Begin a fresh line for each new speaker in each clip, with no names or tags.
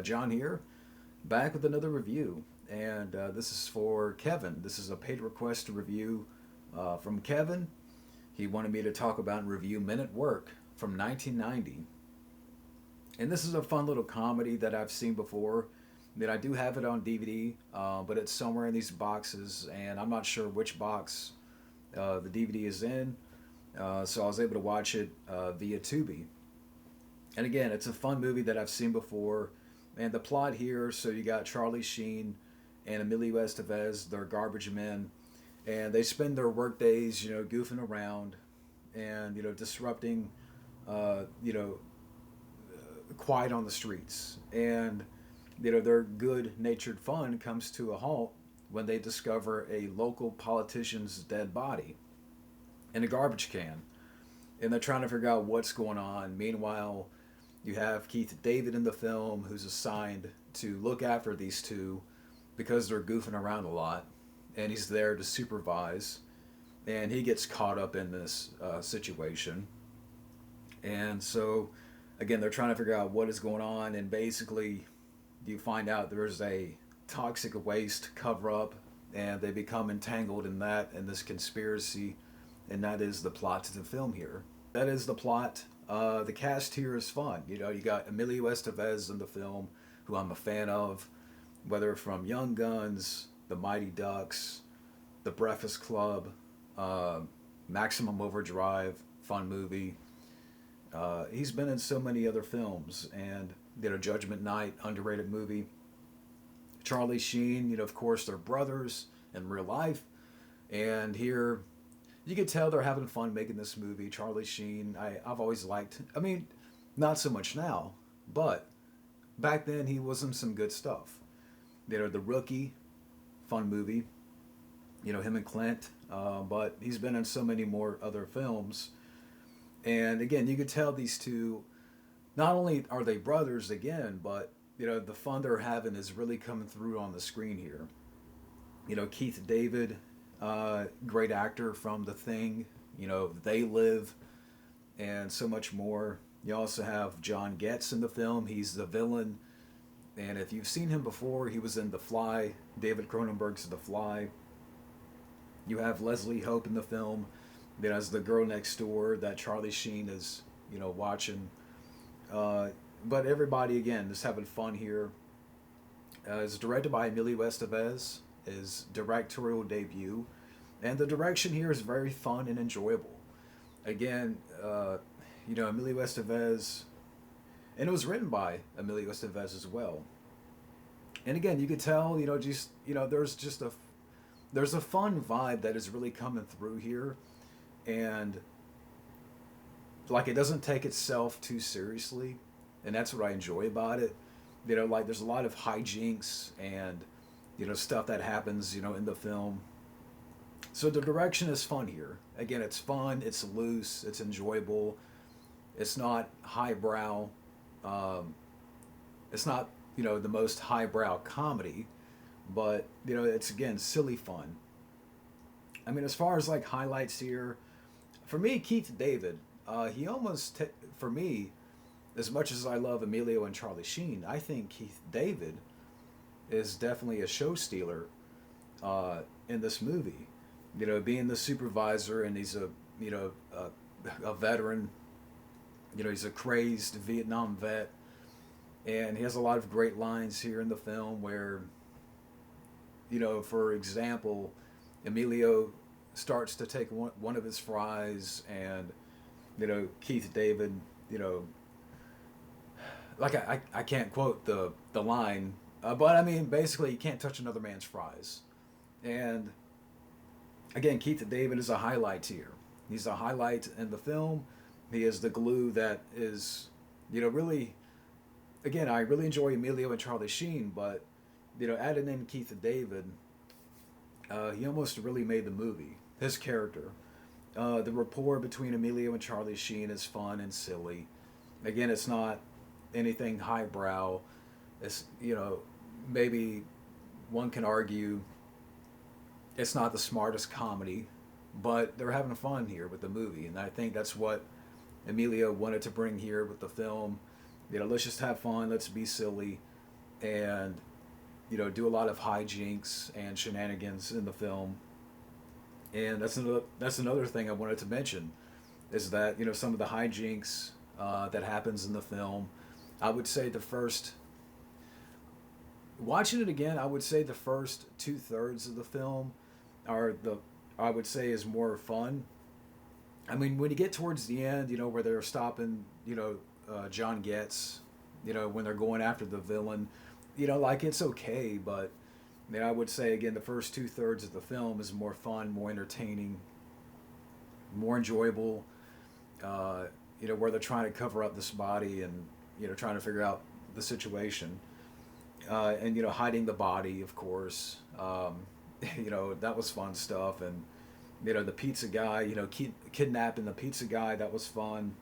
John here, back with another review. And this is for Kevin. This is a paid request review from Kevin. He wanted me to talk about and review Men at Work from 1990. And this is a fun little comedy that I've seen before. That I do have it on DVD, but it's somewhere in these boxes, and I'm not sure which box the DVD is in. So I was able to watch it via Tubi. And again, it's a fun movie that I've seen before. And the plot here, so you got Charlie Sheen and Emilio Estevez, they're garbage men, and they spend their work days, goofing around and, disrupting, you know, quiet on the streets. And, their good-natured fun comes to a halt when they discover a local politician's dead body in a garbage can. And they're trying to figure out what's going on. Meanwhile, you have Keith David in the film, who's assigned to look after these two because they're goofing around a lot, and he's there to supervise. And he gets caught up in this situation. And so, again, they're trying to figure out what is going on, and basically, you find out there's a toxic waste cover up, and they become entangled in that and this conspiracy, and that is the plot to the film here. That is the plot. The cast here is fun. You got Emilio Estevez in the film, who I'm a fan of, whether from Young Guns, The Mighty Ducks, The Breakfast Club, Maximum Overdrive, fun movie. He's been in so many other films, and Judgment Night, underrated movie. Charlie Sheen, of course, they're brothers in real life, and here you can tell they're having fun making this movie. Charlie Sheen, I've always liked. I mean, not so much now, but back then he was in some good stuff. The Rookie, fun movie. Him and Clint, but he's been in so many more other films. And again, you could tell these two, not only are they brothers again, but the fun they're having is really coming through on the screen here. Keith David, great actor from The Thing, They Live, and so much more. You also have John Getz in the film. He's the villain. And if you've seen him before, he was in The Fly, David Cronenberg's The Fly. You have Leslie Hope in the film, as the girl next door that Charlie Sheen is, watching. But everybody, again, is having fun here. It's directed by Emilio Estevez, his directorial debut. And the direction here is very fun and enjoyable. Again, Emilio Estevez, and it was written by Emilio Estevez as well. And again, you could tell, there's a fun vibe that is really coming through here, and like it doesn't take itself too seriously, and that's what I enjoy about it. Like there's a lot of hijinks and stuff that happens in the film. So the direction is fun here. Again, it's fun, it's loose, it's enjoyable. It's not highbrow. It's not the most highbrow comedy, but it's again silly fun. I mean, as far as like highlights here, for me, Keith David, he almost for me, as much as I love Emilio and Charlie Sheen, I think Keith David is definitely a show stealer in this movie. Being the supervisor, and he's a veteran. He's a crazed Vietnam vet, and he has a lot of great lines here in the film where, for example, Emilio starts to take one of his fries, and, Keith David, like I can't quote the line, but I mean, basically, you can't touch another man's fries. And again, Keith David is a highlight here. He's a highlight in the film. He is the glue that is, really, again, I really enjoy Emilio and Charlie Sheen, but, adding in Keith David, he almost really made the movie. His character. The rapport between Emilio and Charlie Sheen is fun and silly. Again, it's not anything highbrow. It's, maybe one can argue it's not the smartest comedy, but they're having fun here with the movie, and I think that's what Emilio wanted to bring here with the film. Let's just have fun, let's be silly, and do a lot of hijinks and shenanigans in the film. And that's another thing I wanted to mention is that some of the hijinks that happens in the film. I would say the first watching it again, I would say the first 2/3 of the film are the I would say is more fun. I mean, when you get towards the end, where they're stopping, John Getz, when they're going after the villain, like it's okay, but I would say again the first 2/3 of the film is more fun, more entertaining, more enjoyable. Uh, where they're trying to cover up this body and trying to figure out the situation, and hiding the body, of course. That was fun stuff, and the pizza guy, kidnapping the pizza guy, that was fun.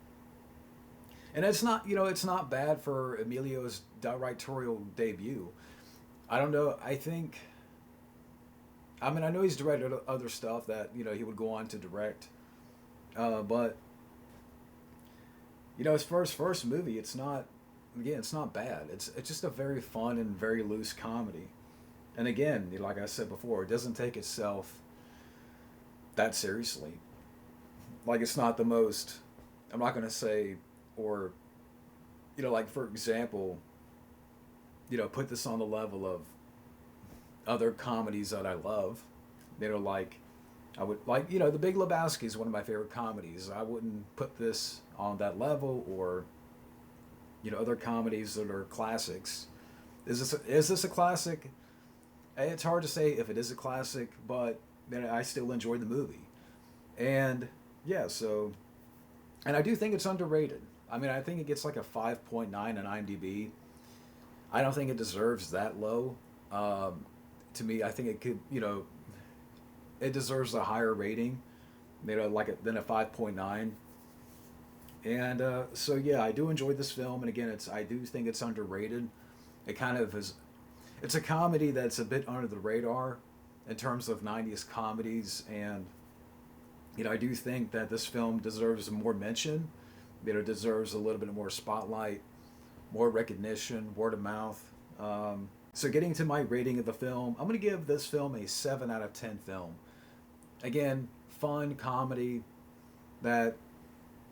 And it's not bad for Emilio's directorial debut. I don't know. I know he's directed other stuff that he would go on to direct, but his first movie, it's not bad. It's just a very fun and very loose comedy. And again, like I said before, it doesn't take itself that seriously. Like it's not the most. I'm not gonna say, or like for example, put this on the level of other comedies that I love. Like I would like The Big Lebowski is one of my favorite comedies. I wouldn't put this on that level, or other comedies that are classics. Is this a classic? It's hard to say if it is a classic, but I still enjoy the movie. And yeah, so and I do think it's underrated. I mean, I think it gets like a 5.9 on IMDb. I don't think it deserves that low. To me, I think it could, it deserves a higher rating, than a 5.9. And so yeah, I do enjoy this film, and again, I do think it's underrated. It kind of is. It's a comedy that's a bit under the radar in terms of 90s comedies, and I do think that this film deserves more mention. Deserves a little bit more spotlight, more recognition, word of mouth. So getting to my rating of the film, I'm going to give this film a 7 out of 10 film. Again, fun comedy that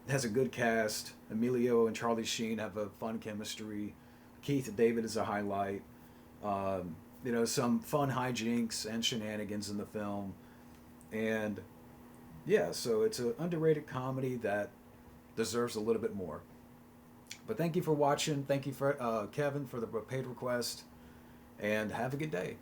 has a good cast. Emilio and Charlie Sheen have a fun chemistry. Keith David is a highlight. Some fun hijinks and shenanigans in the film. And yeah, so it's an underrated comedy that deserves a little bit more. But thank you for watching. Thank you for Kevin for the paid request. And have a good day.